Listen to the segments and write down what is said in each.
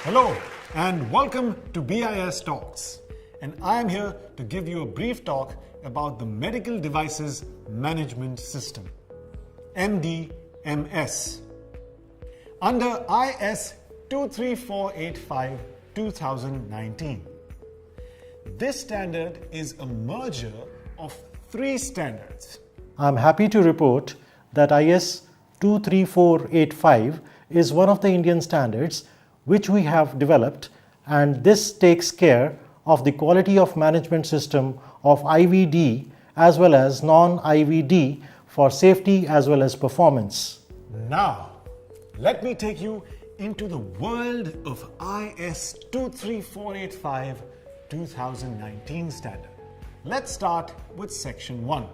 Hello and welcome to BIS Talks, and I am here to give you a brief talk about the Medical Devices Management System, MDMS. Under IS 23485-2019. This standard is a merger of three standards. I'm happy to report that IS 23485 is one of the Indian standards which we have developed, and this takes care of the quality of management system of IVD as well as non-IVD for safety as well as performance. Now, let me take you into the world of IS 23485-2019 standard. Let's start with Section 1.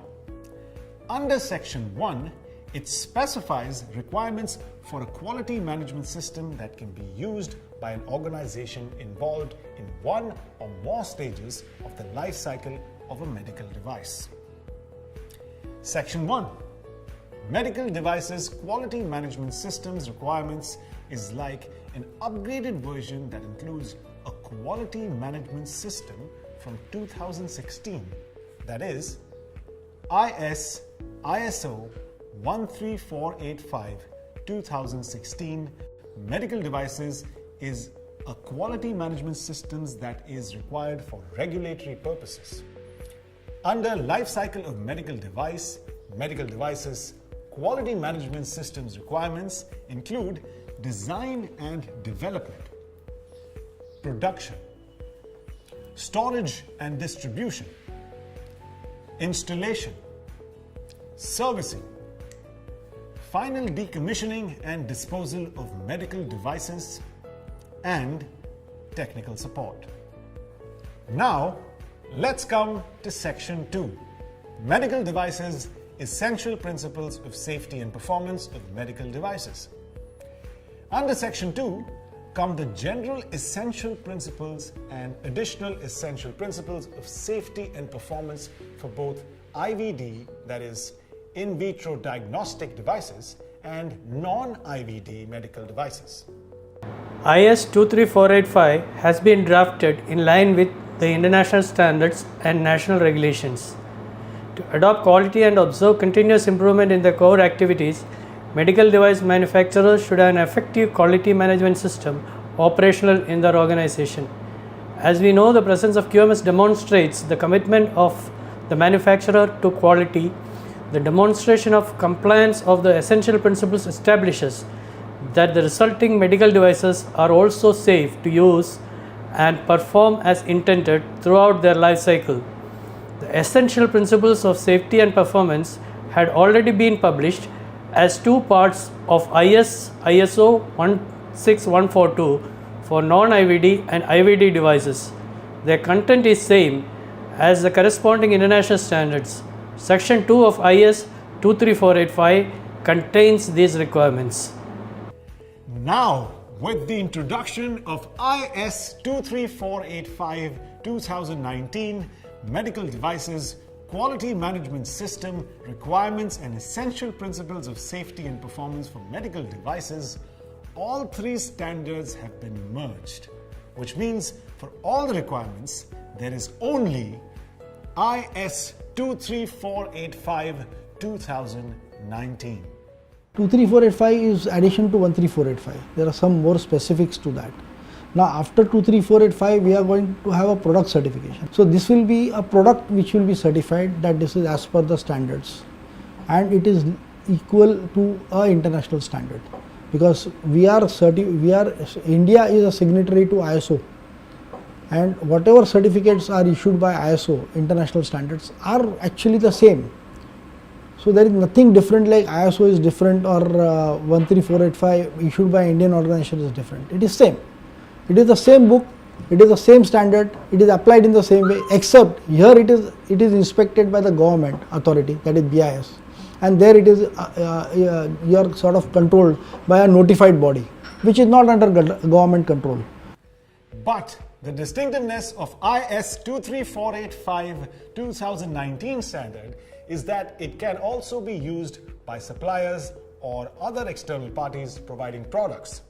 Under Section 1, it specifies requirements for a quality management system that can be used by an organization involved in one or more stages of the life cycle of a medical device. Section 1. Medical devices quality management systems requirements is like an upgraded version that includes a quality management system from 2016, that is ISO 13485-2016 medical devices is a quality management systems that is required for regulatory purposes. Under life cycle of medical devices, quality management systems requirements include design and development, production, storage and distribution, installation, servicing, final decommissioning and disposal of medical devices, and technical support. Now, let's come to Section 2. Medical devices, essential principles of safety and performance of medical devices. Under Section 2 come the general essential principles and additional essential principles of safety and performance for both IVD, that is, in vitro diagnostic devices, and non-IVD medical devices. IS 23485 has been drafted in line with the international standards and national regulations. To adopt quality and observe continuous improvement in the core activities, medical device manufacturers should have an effective quality management system operational in their organization. As we know, the presence of QMS demonstrates the commitment of the manufacturer to quality. The demonstration of compliance of the essential principles establishes that the resulting medical devices are also safe to use and perform as intended throughout their life cycle. The essential principles of safety and performance had already been published as two parts of ISO 16142 for non-IVD and IVD devices. Their content is same as the corresponding international standards. Section 2 of IS 23485 contains these requirements. Now, with the introduction of IS 23485-2019 medical devices quality management system requirements and essential principles of safety and performance for medical devices, all three standards have been merged, which means for all the requirements, there is only IS 23485-2019. 23485 is addition to 13485. There are some more specifics to that. Now after 23485 we are going to have a product certification. So this will be a product which will be certified that this is as per the standards, and it is equal to a international standard, because India is a signatory to ISO, and whatever certificates are issued by ISO international standards are actually the same. So there is nothing different like ISO is different or 13485 issued by Indian organization is different. It is same. It is the same book, it is the same standard, it is applied in the same way, except here it is inspected by the government authority, that is BIS, and there it is you are sort of controlled by a notified body, which is not under government control. But the distinctiveness of IS 23485-2019 standard is that it can also be used by suppliers or other external parties providing products.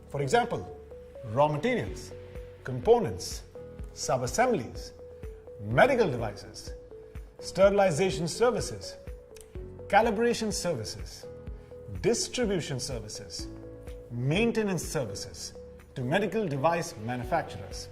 For example, raw materials, components, sub-assemblies, medical devices, sterilization services, calibration services, distribution services, maintenance services to medical device manufacturers.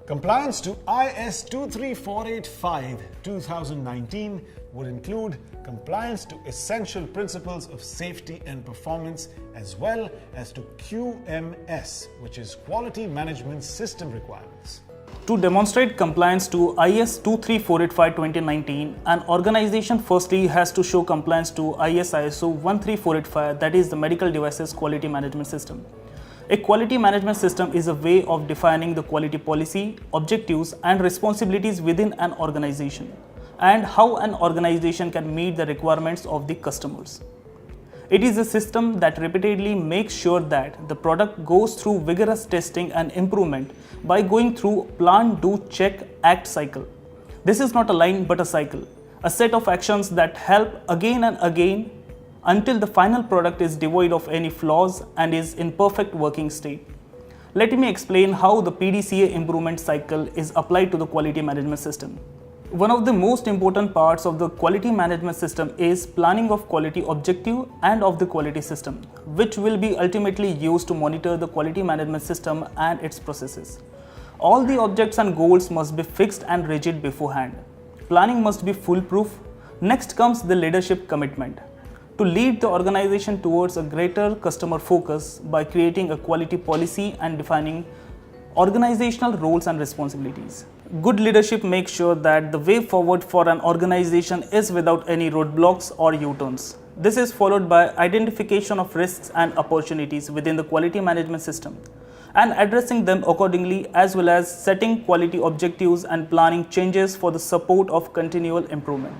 Compliance to IS 23485-2019 would include compliance to essential principles of safety and performance, as well as to QMS, which is Quality Management System requirements. To demonstrate compliance to IS 23485-2019, an organization firstly has to show compliance to ISO 13485, that is the Medical Devices Quality Management System. A quality management system is a way of defining the quality policy, objectives, and responsibilities within an organization, and how an organization can meet the requirements of the customers. It is a system that repeatedly makes sure that the product goes through vigorous testing and improvement by going through plan, do, check, act cycle. This is not a line but a cycle, a set of actions that help again and again until the final product is devoid of any flaws and is in perfect working state. Let me explain how the PDCA improvement cycle is applied to the quality management system. One of the most important parts of the quality management system is planning of quality objective and of the quality system, which will be ultimately used to monitor the quality management system and its processes. All the objects and goals must be fixed and rigid beforehand. Planning must be foolproof. Next comes the leadership commitment to lead the organization towards a greater customer focus by creating a quality policy and defining organizational roles and responsibilities. Good leadership makes sure that the way forward for an organization is without any roadblocks or U-turns. This is followed by identification of risks and opportunities within the quality management system and addressing them accordingly, as well as setting quality objectives and planning changes for the support of continual improvement.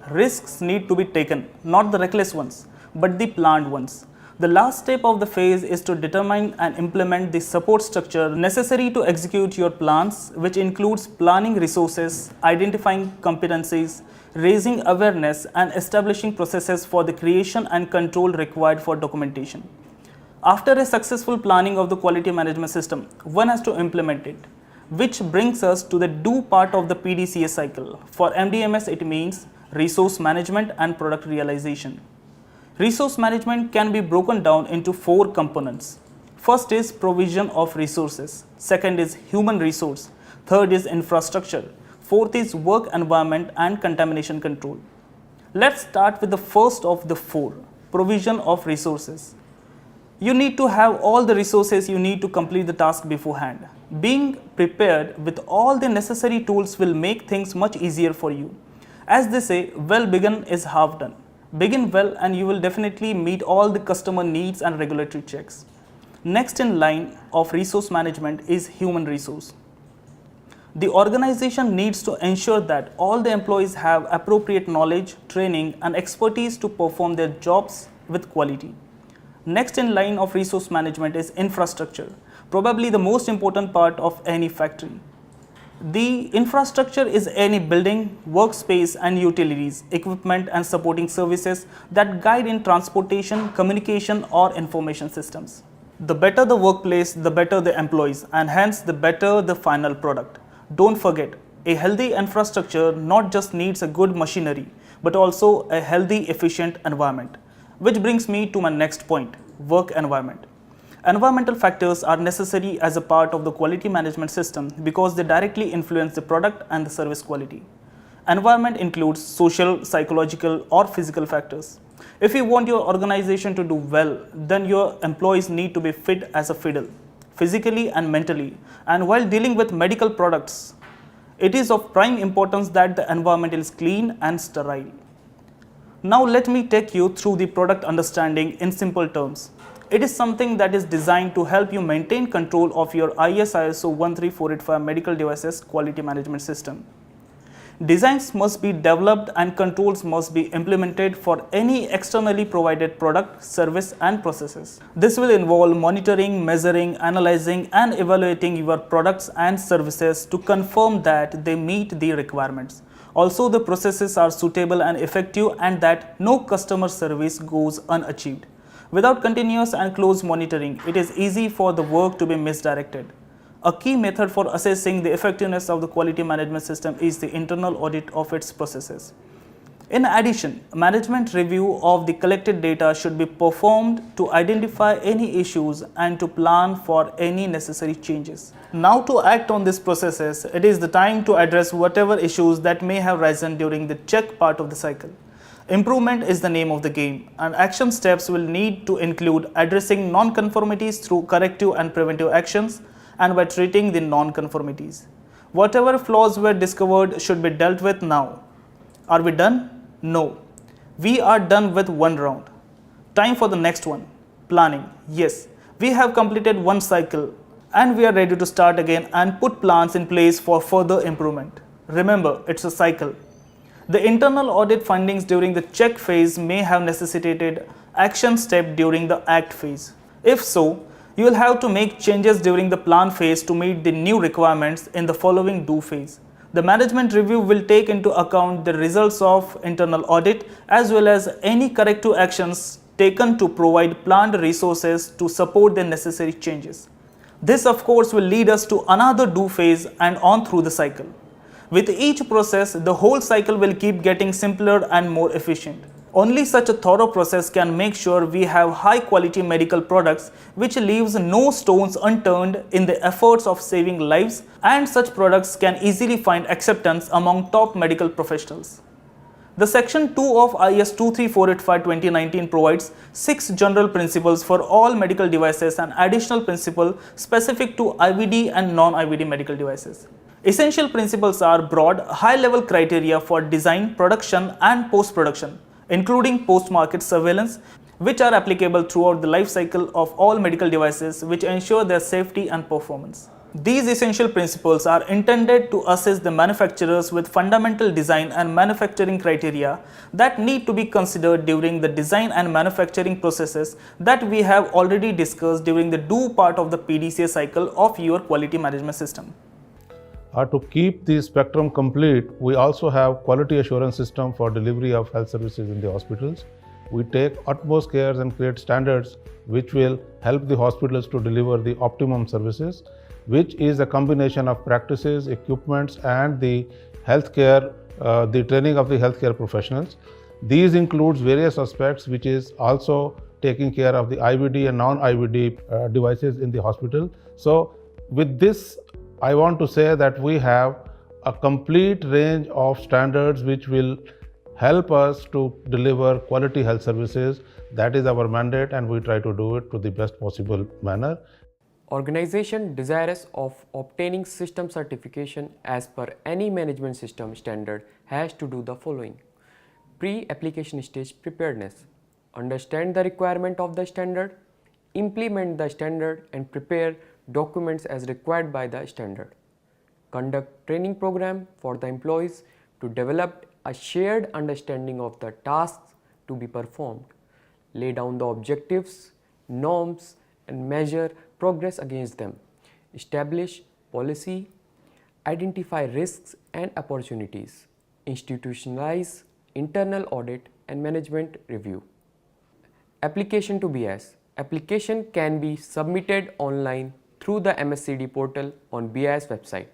Risks need to be taken, not the reckless ones, but the planned ones. The last step of the phase is to determine and implement the support structure necessary to execute your plans, which includes planning resources, identifying competencies, raising awareness, and establishing processes for the creation and control required for documentation. After a successful planning of the quality management system, one has to implement it, which brings us to the do part of the PDCA cycle. For MDMS, it means resource management and product realization. Resource management can be broken down into 4 components. First is provision of resources. Second is human resource. Third is infrastructure. Fourth is work environment and contamination control. Let's start with the first of the 4, provision of resources. You need to have all the resources you need to complete the task beforehand. Being prepared with all the necessary tools will make things much easier for you. As they say, well begun is half done. Begin well and you will definitely meet all the customer needs and regulatory checks. Next in line of resource management is human resource. The organization needs to ensure that all the employees have appropriate knowledge, training, and expertise to perform their jobs with quality. Next in line of resource management is infrastructure, probably the most important part of any factory. The infrastructure is any building, workspace, and utilities, equipment, and supporting services that guide in transportation, communication, or information systems. The better the workplace, the better the employees, and hence the better the final product. Don't forget, a healthy infrastructure not just needs a good machinery, but also a healthy, efficient environment. Which brings me to my next point, work environment. Environmental factors are necessary as a part of the quality management system because they directly influence the product and the service quality. Environment includes social, psychological, or physical factors. If you want your organization to do well, then your employees need to be fit as a fiddle, physically and mentally. And while dealing with medical products, it is of prime importance that the environment is clean and sterile. Now let me take you through the product understanding in simple terms. It is something that is designed to help you maintain control of your ISO 13485 medical devices quality management system. Designs must be developed and controls must be implemented for any externally provided product, service, and processes. This will involve monitoring, measuring, analyzing, and evaluating your products and services to confirm that they meet the requirements. Also, the processes are suitable and effective and that no customer service goes unachieved. Without continuous and close monitoring, it is easy for the work to be misdirected. A key method for assessing the effectiveness of the quality management system is the internal audit of its processes. In addition, management review of the collected data should be performed to identify any issues and to plan for any necessary changes. Now to act on these processes, it is the time to address whatever issues that may have risen during the check part of the cycle. Improvement is the name of the game, and action steps will need to include addressing non-conformities through corrective and preventive actions and by treating the non-conformities. Whatever flaws were discovered should be dealt with now. Are we done? No. We are done with one round. Time for the next one. Planning. Yes, we have completed one cycle and we are ready to start again and put plans in place for further improvement. Remember, it's a cycle. The internal audit findings during the check phase may have necessitated action step during the act phase. If so, you will have to make changes during the plan phase to meet the new requirements in the following do phase. The management review will take into account the results of internal audit as well as any corrective actions taken to provide planned resources to support the necessary changes. This of course will lead us to another do phase and on through the cycle. With each process, the whole cycle will keep getting simpler and more efficient. Only such a thorough process can make sure we have high quality medical products which leaves no stones unturned in the efforts of saving lives, and such products can easily find acceptance among top medical professionals. The section 2 of IS 23485-2019 provides 6 general principles for all medical devices and additional principle specific to IVD and non-IVD medical devices. Essential principles are broad, high-level criteria for design, production and post-production, including post-market surveillance, which are applicable throughout the life cycle of all medical devices, which ensure their safety and performance. These essential principles are intended to assist the manufacturers with fundamental design and manufacturing criteria that need to be considered during the design and manufacturing processes that we have already discussed during the do part of the PDCA cycle of your quality management system. To keep the spectrum complete, we also have quality assurance system for delivery of health services in the hospitals. We take utmost care and create standards which will help the hospitals to deliver the optimum services, which is a combination of practices, equipments and the healthcare, the training of the healthcare professionals. These includes various aspects which is also taking care of the IVD and non-IVD devices in the hospital. So with this, I want to say that we have a complete range of standards which will help us to deliver quality health services. That is our mandate and we try to do it to the best possible manner. Organization desirous of obtaining system certification as per any management system standard has to do the following. Pre-application stage preparedness. Understand the requirement of the standard, implement the standard and prepare documents as required by the standard. Conduct training program for the employees to develop a shared understanding of the tasks to be performed. Lay down the objectives, norms and measure progress against them. Establish policy, identify risks and opportunities. Institutionalize internal audit and management review. Application to BIS. Application can be submitted online through the MSCD portal on BIS website.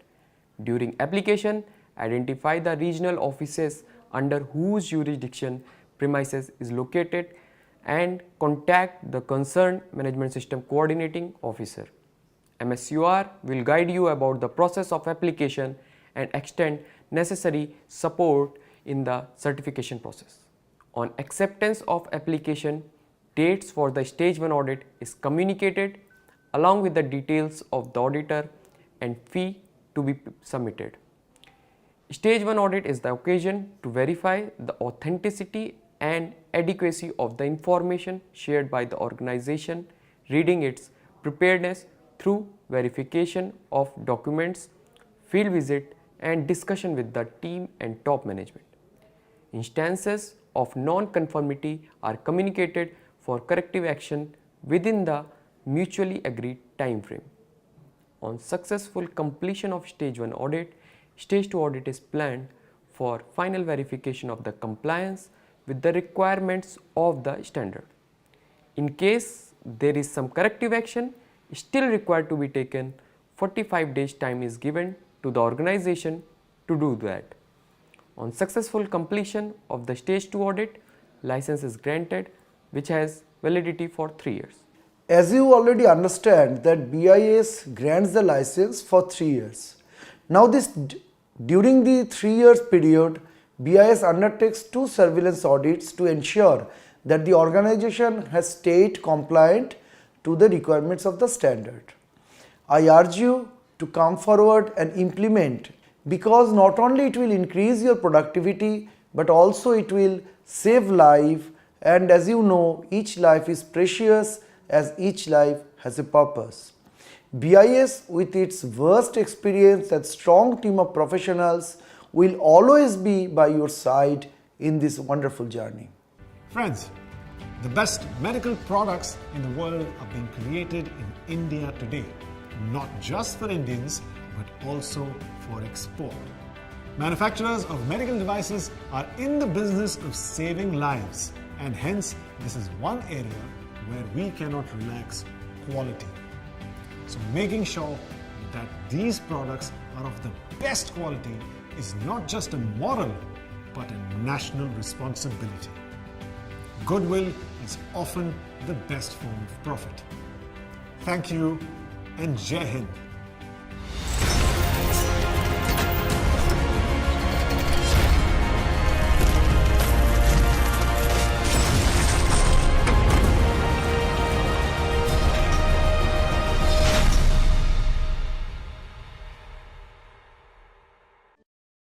During application, identify the regional offices under whose jurisdiction premises is located and contact the concerned management system coordinating officer. MSUR will guide you about the process of application and extend necessary support in the certification process. On acceptance of application, dates for the stage 1 audit is communicated along with the details of the auditor and fee to be submitted. Stage 1 audit is the occasion to verify the authenticity and adequacy of the information shared by the organization, reading its preparedness through verification of documents, field visit and discussion with the team and top management. Instances of non-conformity are communicated for corrective action within the mutually agreed time frame. On successful completion of stage 1 audit, stage 2 audit is planned for final verification of the compliance with the requirements of the standard. In case there is some corrective action still required to be taken, 45 days time is given to the organization to do that. On successful completion of the stage 2 audit, license is granted, which has validity for 3 years. As you already understand that BIS grants the license for 3 years. Now during the 3 years period, BIS undertakes 2 surveillance audits to ensure that the organization has stayed compliant to the requirements of the standard. I urge you to come forward and implement, because not only it will increase your productivity but also it will save life, and as you know, each life is precious as each life has a purpose. BIS, with its vast experience and strong team of professionals, will always be by your side in this wonderful journey. Friends, the best medical products in the world are being created in India today, not just for Indians, but also for export. Manufacturers of medical devices are in the business of saving lives, and hence this is one area where we cannot relax quality. So making sure that these products are of the best quality is not just a moral but a national responsibility. Goodwill is often the best form of profit. Thank you and Jai Hind.